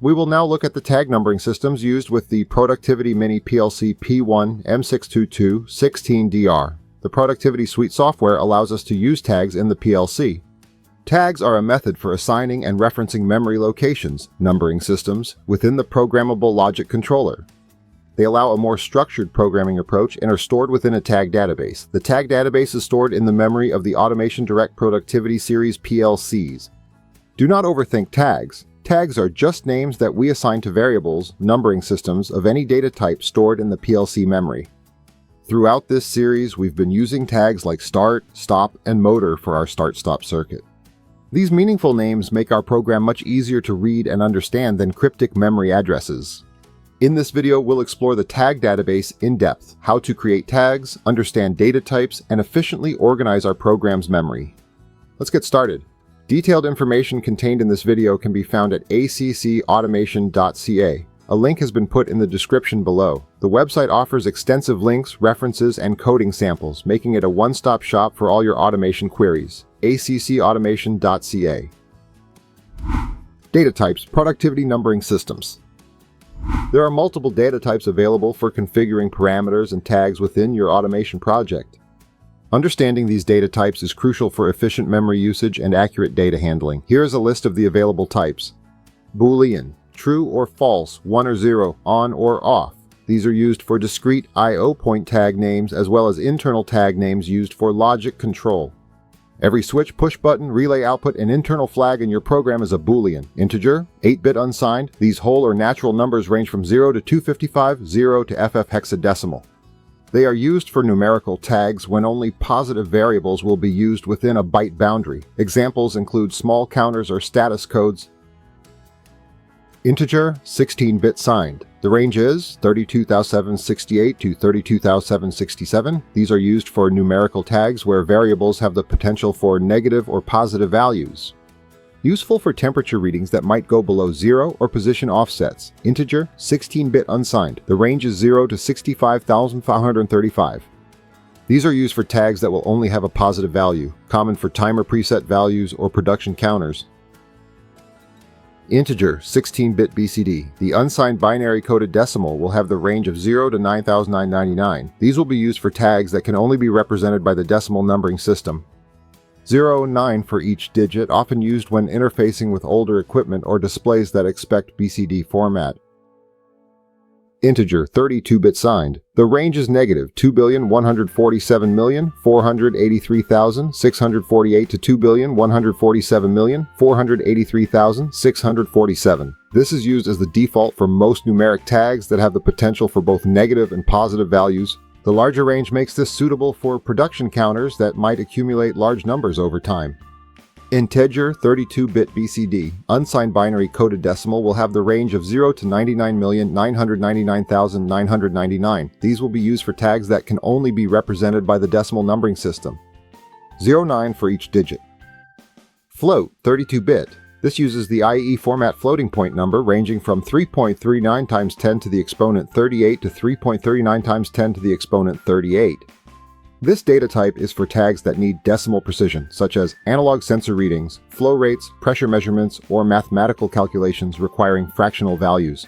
We will now look at the tag numbering systems used with the Productivity Mini PLC P1 M622 16DR. The Productivity Suite software allows us to use tags in the PLC. Tags are a method for assigning and referencing memory locations, numbering systems, within the programmable logic controller. They allow a more structured programming approach and are stored within a tag database. The tag database is stored in the memory of the Automation Direct Productivity Series PLCs. Do not overthink tags. Tags are just names that we assign to variables, numbering systems of any data type stored in the PLC memory. Throughout this series, we've been using tags like start, stop, and motor for our start-stop circuit. These meaningful names make our program much easier to read and understand than cryptic memory addresses. In this video, we'll explore the tag database in depth, how to create tags, understand data types, and efficiently organize our program's memory. Let's get started. Detailed information contained in this video can be found at accautomation.ca. A link has been put in the description below. The website offers extensive links, references, and coding samples, making it a one-stop shop for all your automation queries. accautomation.ca. Data types, productivity numbering systems. There are multiple data types available for configuring parameters and tags within your automation project. Understanding these data types is crucial for efficient memory usage and accurate data handling. Here is a list of the available types. Boolean, true or false, 1 or 0, on or off. These are used for discrete I/O point tag names as well as internal tag names used for logic control. Every switch, push button, relay output, and internal flag in your program is a Boolean. Integer, 8-bit unsigned. These whole or natural numbers range from 0 to 255, 0 to FF hexadecimal. They are used for numerical tags when only positive variables will be used within a byte boundary. Examples include small counters or status codes. Integer, 16-bit signed. The range is 32,768 to 32,767. These are used for numerical tags where variables have the potential for negative or positive values. Useful for temperature readings that might go below 0 or position offsets. Integer, 16-bit unsigned. The range is 0 to 65,535. These are used for tags that will only have a positive value, common for timer preset values or production counters. Integer, 16-bit BCD. The unsigned binary coded decimal will have the range of 0 to 9,999. These will be used for tags that can only be represented by the decimal numbering system. 0 and 9 for each digit, often used when interfacing with older equipment or displays that expect BCD format. Integer, 32-bit signed. The range is negative 2,147,483,648 to 2,147,483,647. This is used as the default for most numeric tags that have the potential for both negative and positive values. The larger range makes this suitable for production counters that might accumulate large numbers over time. Integer, 32-bit BCD. Unsigned binary coded decimal will have the range of 0 to 99,999,999. These will be used for tags that can only be represented by the decimal numbering system. 09 for each digit. Float, 32-bit. This uses the IE format floating point number ranging from 3.39 times 10 to the exponent 38 to 3.39 times 10 to the exponent 38. This data type is for tags that need decimal precision, such as analog sensor readings, flow rates, pressure measurements, or mathematical calculations requiring fractional values.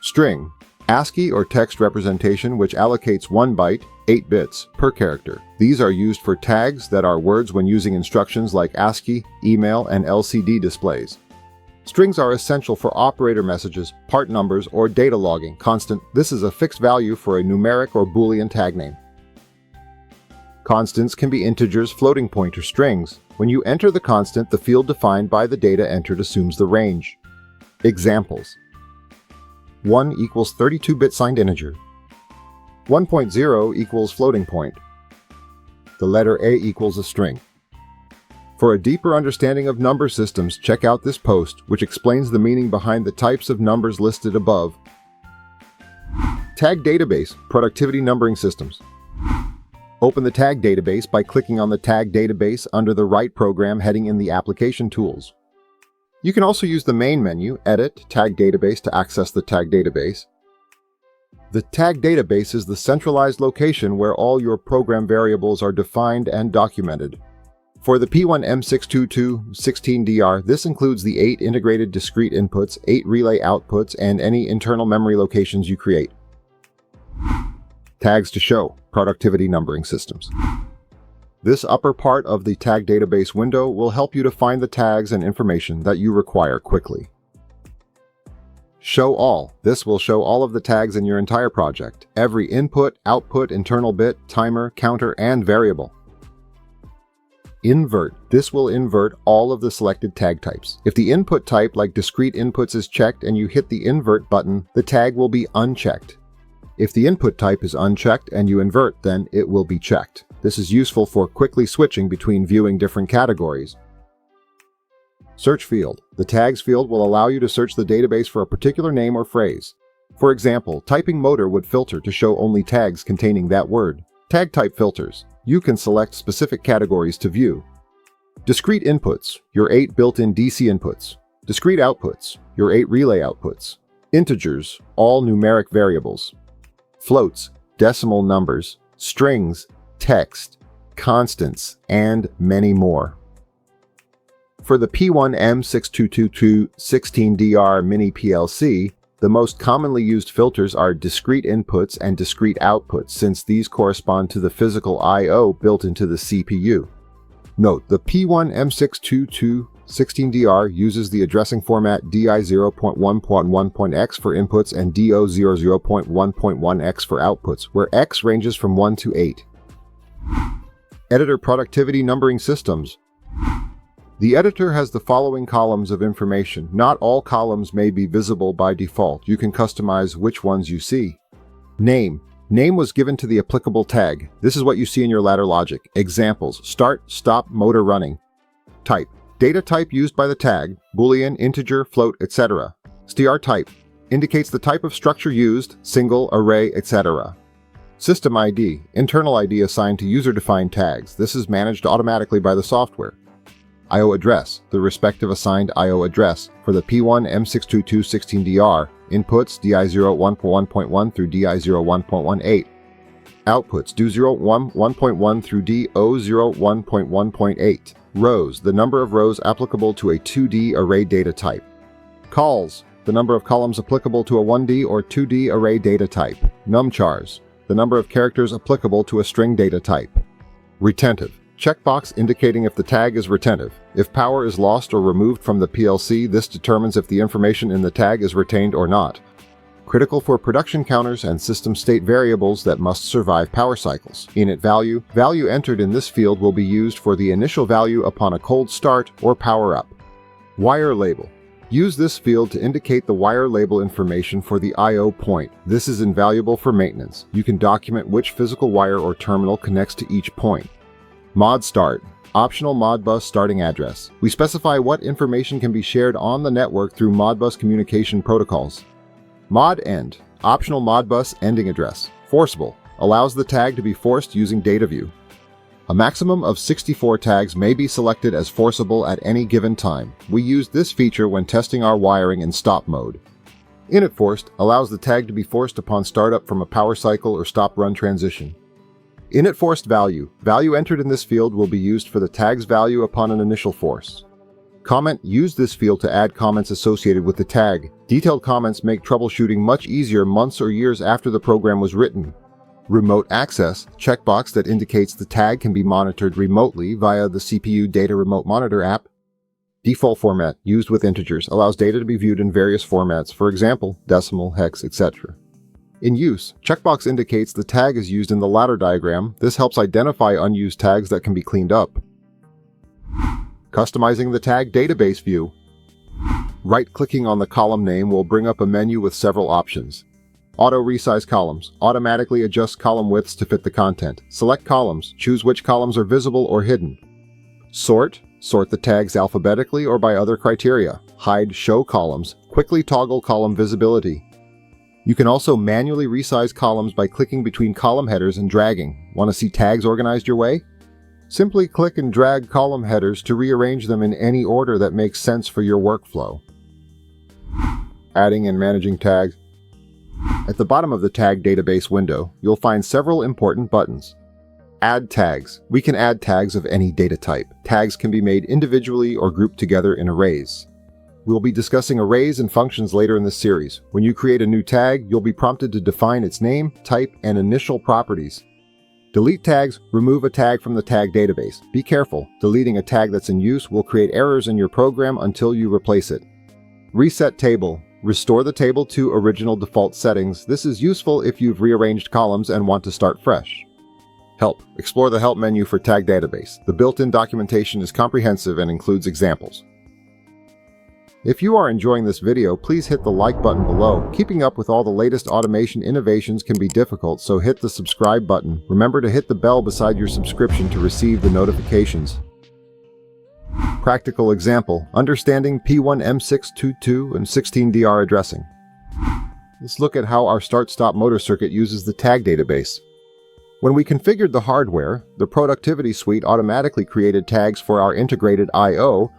String, ASCII or text representation which allocates 1 byte, 8 bits, per character. These are used for tags that are words when using instructions like ASCII, email, and LCD displays. Strings are essential for operator messages, part numbers, or data logging. Constant, this is a fixed value for a numeric or Boolean tag name. Constants can be integers, floating point, or strings. When you enter the constant, the field defined by the data entered assumes the range. Examples. 1 equals 32-bit signed integer. 1.0 equals floating point. The letter A equals a string. For a deeper understanding of number systems, check out this post, which explains the meaning behind the types of numbers listed above. Tag database, productivity numbering systems. Open the tag database by clicking on the tag database under the right program heading in the application tools. You can also use the main menu, Edit, Tag Database to access the tag database. The tag database is the centralized location where all your program variables are defined and documented. For the P1M62216DR, this includes the 8 integrated discrete inputs, 8 relay outputs, and any internal memory locations you create. Tags to show, productivity numbering systems. This upper part of the tag database window will help you to find the tags and information that you require quickly. Show all. This will show all of the tags in your entire project, every input, output, internal bit, timer, counter, and variable. Invert. This will invert all of the selected tag types. If the input type, like discrete inputs, is checked and you hit the invert button, the tag will be unchecked. If the input type is unchecked and you invert, then it will be checked. This is useful for quickly switching between viewing different categories. Search field. The tags field will allow you to search the database for a particular name or phrase. For example, typing motor would filter to show only tags containing that word. Tag type filters. You can select specific categories to view. Discrete inputs, your 8 built-in DC inputs. Discrete outputs, your 8 relay outputs. Integers, all numeric variables. Floats, decimal numbers. Strings, text, constants, and many more. For the P1M62216DR Mini PLC, the most commonly used filters are discrete inputs and discrete outputs, since these correspond to the physical I/O built into the CPU. Note, the P1M62216DR uses the addressing format DI0.1.1.x for inputs and DO00.1.1x for outputs, where X ranges from 1 to 8. Editor productivity numbering systems. The editor has the following columns of information. Not all columns may be visible by default. You can customize which ones you see. Name. Name was given to the applicable tag. This is what you see in your ladder logic. Examples: start, stop, motor running. Type. Data type used by the tag, Boolean, integer, float, etc. str type indicates the type of structure used, single, array, etc. System ID. Internal ID assigned to user-defined tags. This is managed automatically by the software. I/O address, the respective assigned I/O address for the P1M62216DR, inputs DI01.1.1 through DI01.18, outputs DO01.1 through DO01.1.8, rows, the number of rows applicable to a 2D array data type, calls, the number of columns applicable to a 1D or 2D array data type, numchars, the number of characters applicable to a string data type, retentive, checkbox indicating if the tag is retentive. If power is lost or removed from the PLC, this determines if the information in the tag is retained or not. Critical for production counters and system state variables that must survive power cycles. Init value. Value entered in this field will be used for the initial value upon a cold start or power up. Wire label. Use this field to indicate the wire label information for the I/O point. This is invaluable for maintenance. You can document which physical wire or terminal connects to each point. Mod start. Optional Modbus starting address. We specify what information can be shared on the network through Modbus communication protocols. Mod end. Optional Modbus ending address. Forcible. Allows the tag to be forced using data view. A maximum of 64 tags may be selected as forcible at any given time. We use this feature when testing our wiring in stop mode. Init forced allows the tag to be forced upon startup from a power cycle or stop run transition. Init forced value. Value entered in this field will be used for the tag's value upon an initial force. Comment. Use this field to add comments associated with the tag. Detailed comments make troubleshooting much easier months or years after the program was written. Remote access. Checkbox that indicates the tag can be monitored remotely via the CPU Data Remote Monitor app. Default format. Used with integers. Allows data to be viewed in various formats, for example, decimal, hex, etc. In use, checkbox indicates the tag is used in the ladder diagram. This helps identify unused tags that can be cleaned up. Customizing the tag database view. Right-clicking on the column name will bring up a menu with several options. Auto resize columns. Automatically adjust column widths to fit the content. Select columns. Choose which columns are visible or hidden. Sort. Sort the tags alphabetically or by other criteria. Hide show columns. Quickly toggle column visibility. You can also manually resize columns by clicking between column headers and dragging. Want to see tags organized your way? Simply click and drag column headers to rearrange them in any order that makes sense for your workflow. Adding and managing tags. At the bottom of the tag database window, you'll find several important buttons. Add tags. We can add tags of any data type. Tags can be made individually or grouped together in arrays. We'll be discussing arrays and functions later in this series. When you create a new tag, you'll be prompted to define its name, type, and initial properties. Delete tags. Remove a tag from the tag database. Be careful. Deleting a tag that's in use will create errors in your program until you replace it. Reset table. Restore the table to original default settings. This is useful if you've rearranged columns and want to start fresh. Help. Explore the Help menu for Tag Database. The built-in documentation is comprehensive and includes examples. If you are enjoying this video, please hit the like button below. Keeping up with all the latest automation innovations can be difficult, so hit the subscribe button. Remember to hit the bell beside your subscription to receive the notifications. Practical example: understanding P1 M622 and 16DR addressing. Let's look at how our start-stop motor circuit uses the tag database. When we configured the hardware, the productivity suite automatically created tags for our integrated I/O.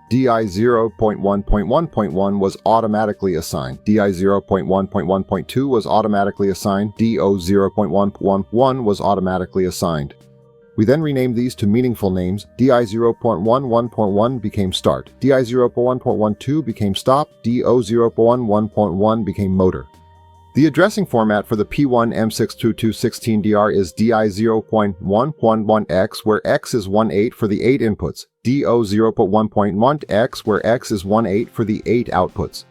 DI 0.1.1.1 was automatically assigned. DI 0.1.1.2 was automatically assigned. DO 0.1.1 was automatically assigned. We then renamed these to meaningful names. DI 0.11.1 became start. DI 0.1.12 became stop. DO 0.11.1 became motor. The addressing format for the P1 M622 16DR is DI 0.1.1x, where x is 1/8 for the 8 inputs. DO 0.1.1x, where x is 1/8 for the 8 outputs.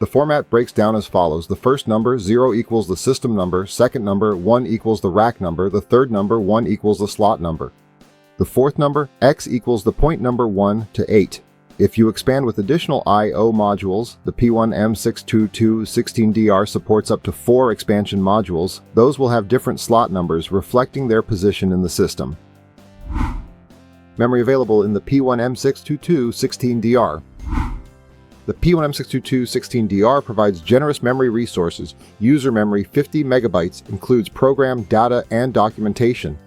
The format breaks down as follows. The first number, 0, equals the system number. Second number, 1, equals the rack number. The third number, 1, equals the slot number. The fourth number, x, equals the point number 1 to 8. If you expand with additional I/O modules, the P1 M622 16DR supports up to 4 expansion modules. Those will have different slot numbers reflecting their position in the system. Memory available in the P1 M622 16DR. The P1 M622 16DR provides generous memory resources. User memory 50 megabytes includes program, data, and documentation.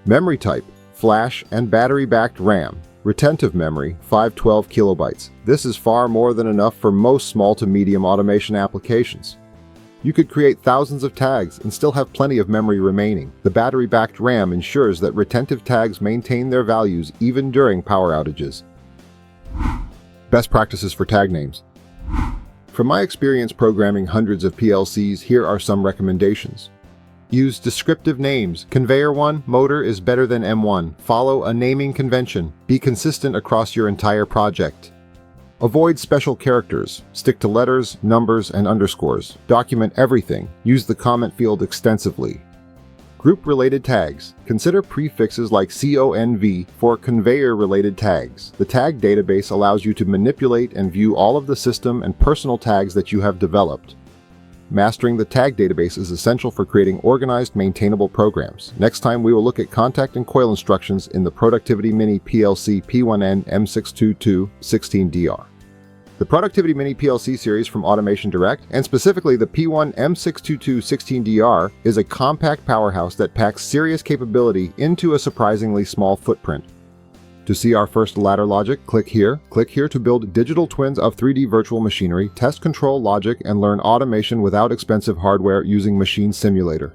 Memory type: flash and battery-backed RAM. Retentive memory, 512 kilobytes. This is far more than enough for most small to medium automation applications. You could create thousands of tags and still have plenty of memory remaining. The battery-backed RAM ensures that retentive tags maintain their values even during power outages. Best practices for tag names. From my experience programming hundreds of PLCs, here are some recommendations. Use descriptive names. Conveyor 1, motor is better than M1. Follow a naming convention. Be consistent across your entire project. Avoid special characters. Stick to letters, numbers, and underscores. Document everything. Use the comment field extensively. Group-related tags. Consider prefixes like CONV for conveyor-related tags. The tag database allows you to manipulate and view all of the system and personal tags that you have developed. Mastering the tag database is essential for creating organized, maintainable programs. Next time we will look at contact and coil instructions in the Productivity Mini PLC P1N M622 16DR. The Productivity Mini PLC series from Automation Direct, and specifically the P1 M622 16DR, is a compact powerhouse that packs serious capability into a surprisingly small footprint. To see our first ladder logic, click here. Click here to build digital twins of 3D virtual machinery, test control logic, and learn automation without expensive hardware using Machine Simulator.